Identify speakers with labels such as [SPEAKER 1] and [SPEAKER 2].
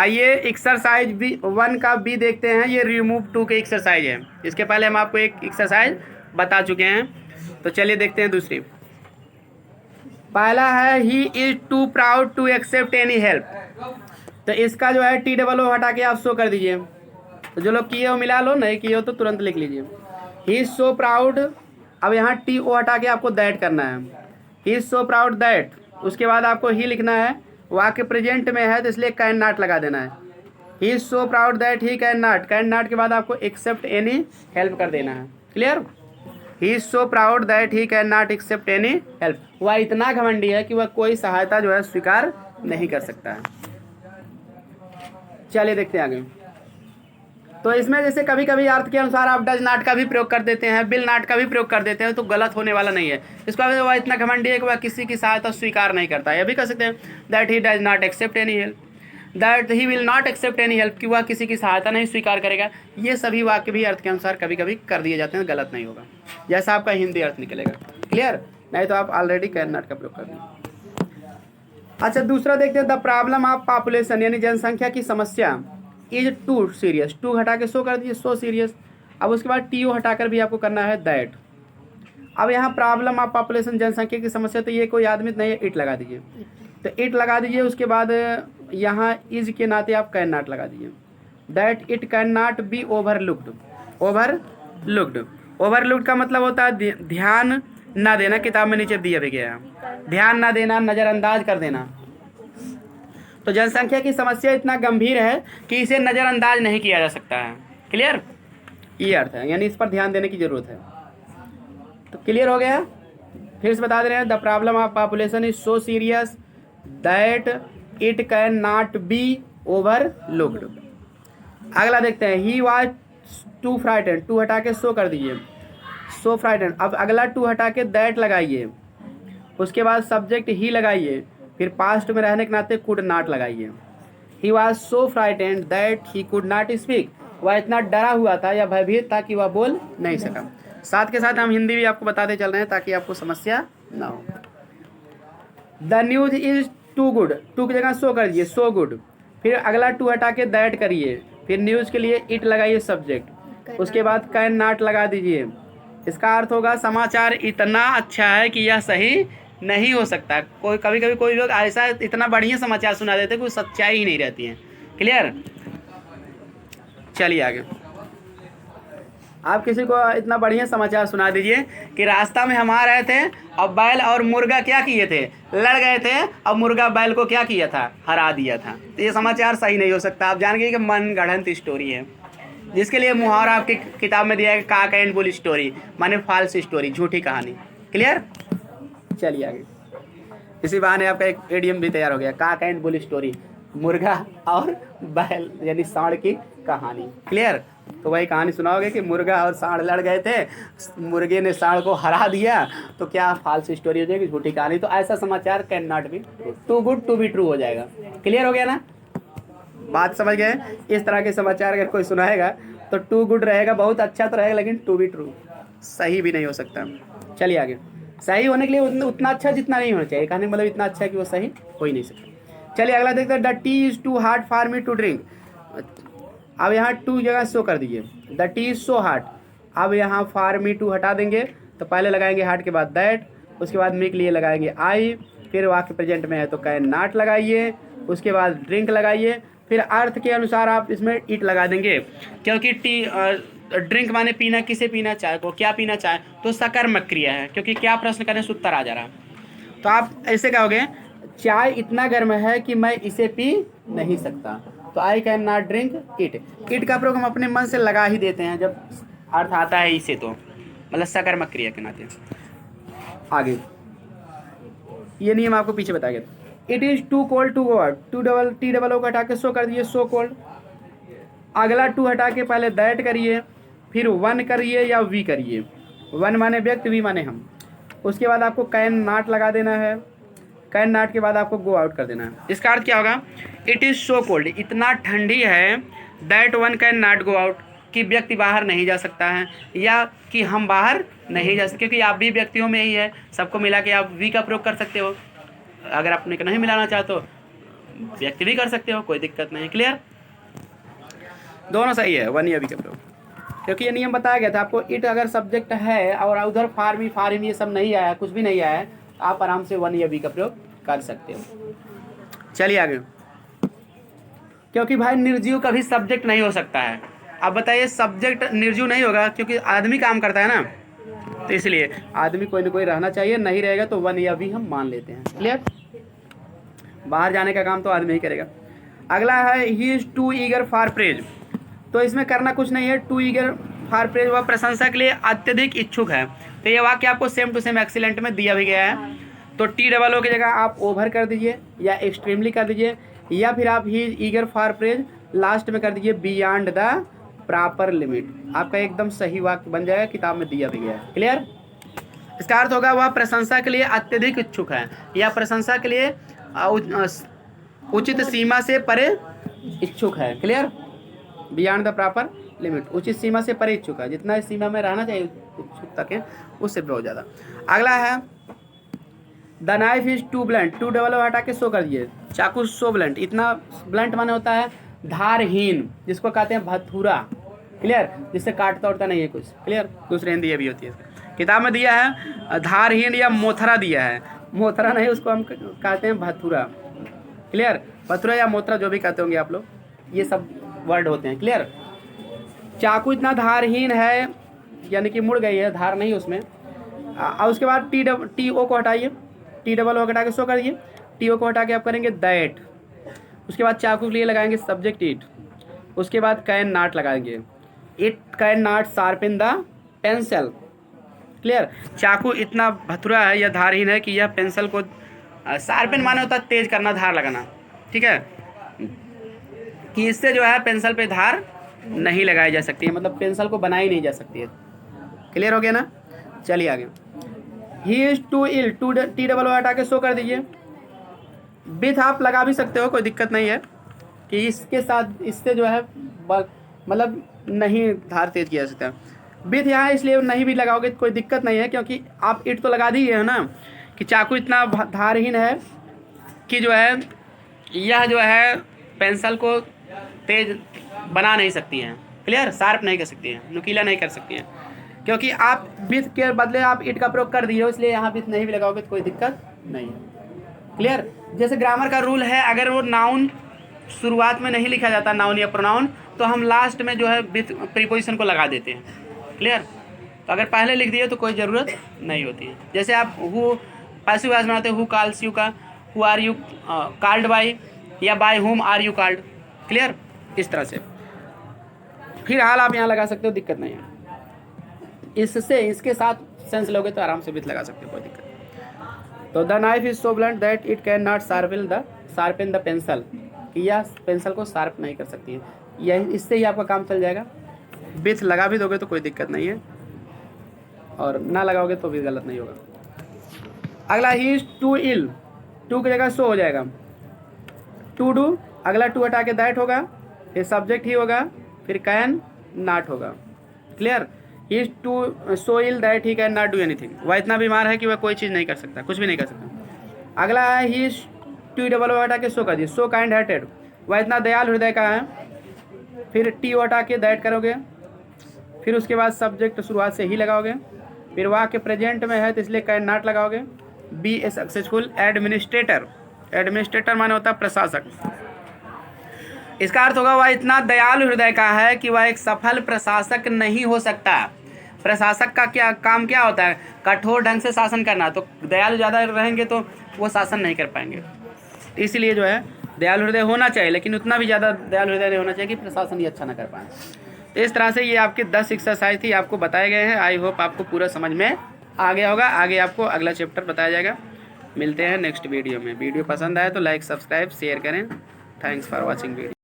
[SPEAKER 1] आइए exercise B 1 का B देखते हैं। ये रिमूव 2 के एक्सरसाइज है। इसके पहले हम आपको एक एक्सरसाइज बता चुके हैं, तो चलिए देखते हैं दूसरी। पहला है he is too proud to accept any help. तो इसका जो है टी डबल ओ हटा के आप शो कर दीजिए। तो जो लोग किए हो मिला लो, नहीं किए हो तो तुरंत लिख लीजिए। ही इज सो प्राउड, अब यहाँ टी ओ हटा के आपको दैट करना है। He is so proud that, उसके बाद आपको ही लिखना है। वाक्य प्रेजेंट में है तो इसलिए कैन नॉट लगा देना है। He is so proud that he can not के बाद आपको एक्सेप्ट एनी हेल्प कर देना है। Clear? He is so proud that he can not accept any help. वह इतना घमंडी है कि वह कोई सहायता जो है स्वीकार नहीं कर सकता है। चलिए देखते हैं आगे। तो इसमें जैसे कभी कभी अर्थ के अनुसार आप डज नॉट का भी प्रयोग कर देते हैं, विल नॉट का भी प्रयोग कर देते हैं, तो गलत होने वाला नहीं है। इसका वह इतना घमंडी है कि वह किसी की सहायता स्वीकार नहीं करता है। यह भी कह सकते हैं that he does not accept any help, that he will not accept any help, कि वह किसी की सहायता नहीं स्वीकार करेगा। ये सभी वाक्य भी अर्थ के अनुसार कभी कभी कर दिए जाते हैं, गलत नहीं होगा, जैसा आपका हिंदी अर्थ निकलेगा। क्लियर? नहीं तो आप ऑलरेडी कैन नॉट का प्रयोग कर दें। अच्छा, दूसरा देखते हैं। द प्रॉब्लम ऑफ पॉपुलेशन यानी जनसंख्या की समस्या इज टू सीरियस, टू हटा के सो कर दीजिए, सो सीरियस। अब उसके बाद टी ओ हटाकर भी आपको करना है दैट। अब यहाँ प्रॉब्लम ऑफ पॉपुलेशन जनसंख्या की समस्या, तो ये कोई आदमी नहीं है, इट लगा दीजिए। तो इट लगा दीजिए, उसके बाद यहाँ इज के नाते आप कैन नॉट लगा दीजिए। That it can not be overlooked. Overlooked का मतलब होता है ध्यान ना देना, किताब में नीचे दिया भी गया है। ध्यान ना देना, नज़रअंदाज कर देना। तो जनसंख्या की समस्या इतना गंभीर है कि इसे नज़रअंदाज नहीं किया जा सकता है। क्लियर? ये अर्थ है, यानी इस पर ध्यान देने की जरूरत है। तो क्लियर हो गया? फिर से बता दे रहे हैं। The problem of population is so serious that it can not be overlooked. अगला देखते हैं। He was too frightened, too हटा के सो कर दीजिए, सो फ्राइटेंड। अब अगला टू हटा के दैट लगाइए, उसके बाद सब्जेक्ट ही लगाइए, फिर पास्ट में रहने के नाते कुड नॉट लगाइए। He was so frightened that he could not speak, वह इतना डरा हुआ था या भयभीत था कि वह बोल नहीं सका। साथ के साथ हम हिंदी भी आपको बताते चल रहे हैं ताकि आपको समस्या ना हो। The news is too good, too की जगह सो करिए, सो गुड। फिर अगला टू हटा के दैट करिए, फिर न्यूज़ के लिए इट लगाइए सब्जेक्ट, उसके बाद कैन नॉट लगा दीजिए। इसका अर्थ होगा समाचार इतना अच्छा है कि यह सही नहीं हो सकता। कोई कभी कभी कोई लोग ऐसा इतना बढ़िया समाचार सुना देते हैं कि सच्चाई ही नहीं रहती है। क्लियर? चलिए आगे। आप किसी को इतना बढ़िया समाचार सुना दीजिए कि रास्ता में हम आ रहे थे और बैल और मुर्गा क्या किए थे, लड़ गए थे, और मुर्गा बैल को क्या किया था, हरा दिया था। तो ये समाचार सही नहीं हो सकता। आप जान गए कि मन गढ़ंत स्टोरी है, जिसके लिए मुहावरा आपकी किताब में दिया है काक एंड बुल स्टोरी, माने फॉल्स स्टोरी, झूठी कहानी। क्लियर? चलिए आगे। इसी बहाने आपका एक एडियम भी तैयार हो गया, काक एंड बुल स्टोरी, मुर्गा और बैल यानी सांड की कहानी। क्लियर? तो वही कहानी सुनाओगे कि मुर्गा और सांड लड़ गए थे, मुर्गे ने सांड को हरा दिया, तो क्या फॉल्स स्टोरी हो जाएगी, झूठी कहानी। तो ऐसा समाचार can not be too good to be true हो जाएगा। क्लियर हो गया ना? बात समझ गए? इस तरह के समाचार अगर कोई सुनाएगा तो टू गुड रहेगा, बहुत अच्छा तो रहेगा, लेकिन टू बी ट्रू सही भी नहीं हो सकता। चलिए आगे। सही होने के लिए उतना अच्छा जितना नहीं होना चाहिए, कहने का मतलब इतना अच्छा है कि वो सही हो ही नहीं सकता। चलिए अगला देखते हैं। The tea is too hard for me to drink. अब यहाँ टू जगह शो कर दीजिए, the tea is so hard. अब यहाँ फॉर मी टू हटा देंगे, तो पहले लगाएंगे हार्ड के बाद दैट, उसके बाद मी के लिए लगाएंगे आई, फिर वाक्य प्रेजेंट में है तो कैन नॉट लगाइए, उसके बाद ड्रिंक लगाइए, फिर अर्थ के अनुसार आप इसमें इट लगा देंगे, क्योंकि टी ड्रिंक माने पीना, किसे पीना, चाय को। क्या पीना, चाय, तो सकर्मक क्रिया है, क्योंकि क्या प्रश्न करने से उत्तर आ जा रहा है। तो आप ऐसे कहोगे चाय इतना गर्म है कि मैं इसे पी नहीं सकता, तो I can not drink it. It का प्रयोग हम अपने मन से लगा ही देते हैं जब अर्थ आता है इसे, तो मतलब सकर्मक क्रिया के नाते। आगे ये नियम आपको पीछे बताया गया। It is too cold to go out, T double O का हटा के सो कर दिए, सो कोल्ड। अगला टू हटा के पहले दैट करिए, फिर वन करिए या वी करिए। वन माने व्यक्ति, वी माने हम। उसके बाद आपको कैन नॉट लगा देना है, कैन नॉट के बाद आपको गो आउट कर देना है। इसका अर्थ क्या होगा? इट इज़ सो कोल्ड, इतना ठंडी है, that one can not go out, कि व्यक्ति बाहर नहीं जा सकता है, या कि हम बाहर नहीं जा सकते, क्योंकि आप भी व्यक्तियों में ही है, सबको मिला के आप वी का प्रयोग कर सकते हो। अगर आपने नहीं मिलाना चाहते हो व्यक्ति भी कर सकते हो, कोई दिक्कत नहीं। क्लियर, दोनों सही है वन या वी का प्रयोग, क्योंकि ये नियम बताया गया था आपको। इट अगर सब्जेक्ट है और उधर फार ये सब नहीं आया, कुछ भी नहीं आया है, आप आराम से वन या वी का प्रयोग कर सकते हो। चलिए आगे, क्योंकि भाई निर्जीव कभी सब्जेक्ट नहीं हो सकता है। अब बताइए सब्जेक्ट निर्जीव नहीं होगा क्योंकि आदमी काम करता है ना, तो इसलिए आदमी कोई ना कोई रहना चाहिए, नहीं रहेगा तो वन या वी हम मान लेते हैं। क्लियर, बाहर जाने का काम तो आदमी ही करेगा। अगला है he is too eager for praise, तो इसमें करना कुछ नहीं है। टू ईगर फॉर प्रेज, वह प्रशंसा के लिए अत्यधिक इच्छुक है। तो ये वाक्य आपको सेम टू सेम एक्सीलेंट में दिया भी गया है। तो टी डबल ओ की जगह आप ओवर कर दीजिए या एक्सट्रीमली कर दीजिए, या फिर आप ही ईगर फॉर प्रेज लास्ट में कर दीजिए बियॉन्ड द प्रॉपर लिमिट। आपका एकदम सही वाक्य बन जाएगा, किताब में दिया भी गया है। क्लियर, इसका अर्थ होगा वह प्रशंसा के लिए अत्यधिक इच्छुक है, या प्रशंसा के लिए उचित सीमा से परे इच्छुक है। Clear, beyond the proper limit, उचित सीमा से परे इच्छुक है, जितना इस सीमा में रहना चाहिए इच्छुक तक है, उससे बहुत ज़्यादा। अगला है the knife is too blunt, too double हटा के सो कर दिए, चाकू सो ब्लंट, इतना ब्लंट माने होता है धारहीन, जिसको कहते हैं भथुरा। क्लियर, जिससे काटता उड़ता नहीं है कुछ। क्लियर, दूसरी हिंदी ये भी होती है, किताब में दिया है धारहीन या मोथरा दिया है, मोथरा नहीं, उसको हम कहते हैं भथुरा। क्लियर, भथुरा या मोथरा जो भी कहते होंगे आप लोग, ये सब वर्ड होते हैं। क्लियर, चाकू इतना धारहीन है यानी कि मुड़ गई है, धार नहीं उसमें। और उसके बाद टी ओ को हटाइए, टी डबल ओ हटा के सो करिए, टी ओ को हटा के आप करेंगे दैट। उसके बाद चाकू के लिए लगाएंगे सब्जेक्ट इट, उसके बाद कैन नॉट लगाएंगे, it can not sharpen the pencil. Clear, चाकू इतना भथुरा है या धारहीन है कि यह पेंसिल को शार्पन माने होता है तेज करना, धार लगाना। ठीक है, कि इससे जो है पेंसिल पे धार नहीं लगाई जा सकती है, मतलब पेंसिल को बनाई नहीं जा सकती है। क्लियर हो गया ना, चलिए आगे। He is too ill, too T double O हटा के सो कर दीजिए। विथ आप लगा भी सकते हो, कोई दिक्कत नहीं है, कि इसके साथ इससे जो है मतलब नहीं धार तेज किया जा सकता है। विथ यहाँ इसलिए नहीं भी लगाओगे कोई दिक्कत नहीं है, क्योंकि आप इट तो लगा दिए है ना, कि चाकू इतना धारहीन है कि जो है यह जो है पेंसिल को तेज बना नहीं सकती हैं। क्लियर, शार्प नहीं कर सकती हैं, नुकीला नहीं कर सकती हैं, क्योंकि आप विथ के बदले आप इट का प्रयोग कर दिए हो, इसलिए यहाँ विथ नहीं भी लगाओगे तो कोई दिक्कत नहीं है। क्लियर, जैसे ग्रामर का रूल है, अगर वो नाउन शुरुआत में नहीं लिखा जाता, नाउन या प्रोनाउन, तो हम लास्ट में जो है विथ प्रीपोजिशन को लगा देते हैं। क्लियर, तो अगर पहले लिख दिए तो कोई ज़रूरत नहीं होती है। जैसे आप हु पैसिव वॉइस बनाते हो, हु कॉल्स यू का who are you called by, या by whom are you called. Clear, इस तरह से फिर हाल आप यहाँ लगा सकते हो, दिक्कत नहीं है। इससे इसके साथ सेंस लोगे तो आराम से विथ लगा सकते हो, कोई दिक्कत नहीं। तो the knife is so blunt that it can not sharpen the pencil, कि यह पेंसिल को शार्प नहीं कर सकती है। यह इससे ही आपका काम चल जाएगा। विथ लगा भी दोगे तो कोई दिक्कत नहीं है, और ना लगाओगे तो भी गलत नहीं होगा। अगला he is too ill, too की जगह सो हो जाएगा, टू डू, अगला टू हटा के दैट होगा, ये सब्जेक्ट ही होगा, फिर कैन नॉट होगा। Clear, he is too so ill that he can not do anything, वह इतना बीमार है कि वह कोई चीज़ नहीं कर सकता, कुछ भी नहीं कर सकता। अगला है he is too double O हटा के सो कर दिए, सो काइंड हार्टेड, वह इतना दयाल हृदय का है, फिर टी हटा के दैट करोगे, फिर उसके बाद सब्जेक्ट शुरुआत से ही लगाओगे, फिर वाक्य प्रेजेंट में है तो इसलिए कैन नॉट लगाओगे। Be a successful administrator, administrator माने होता है प्रशासक, इसका अर्थ होगा वह इतना दयालु हृदय का है कि वह एक सफल प्रशासक नहीं हो सकता। प्रशासक का क्या काम क्या होता है, कठोर ढंग से शासन करना, तो दयालु ज़्यादा रहेंगे तो वो शासन नहीं कर पाएंगे। इसलिए जो है दयालु हृदय होना चाहिए, लेकिन उतना भी ज़्यादा दयालु हृदय नहीं होना चाहिए कि प्रशासन ही अच्छा ना कर पाए। तो इस तरह से ये आपके 10 एक्सरसाइज थी, आपको बताए गए हैं। आई होप आपको पूरा समझ में आ गया होगा। आगे आपको अगला चैप्टर बताया जाएगा। मिलते हैं नेक्स्ट वीडियो में। वीडियो पसंद आए तो लाइक, सब्सक्राइब, शेयर करें। Thanks for watching video.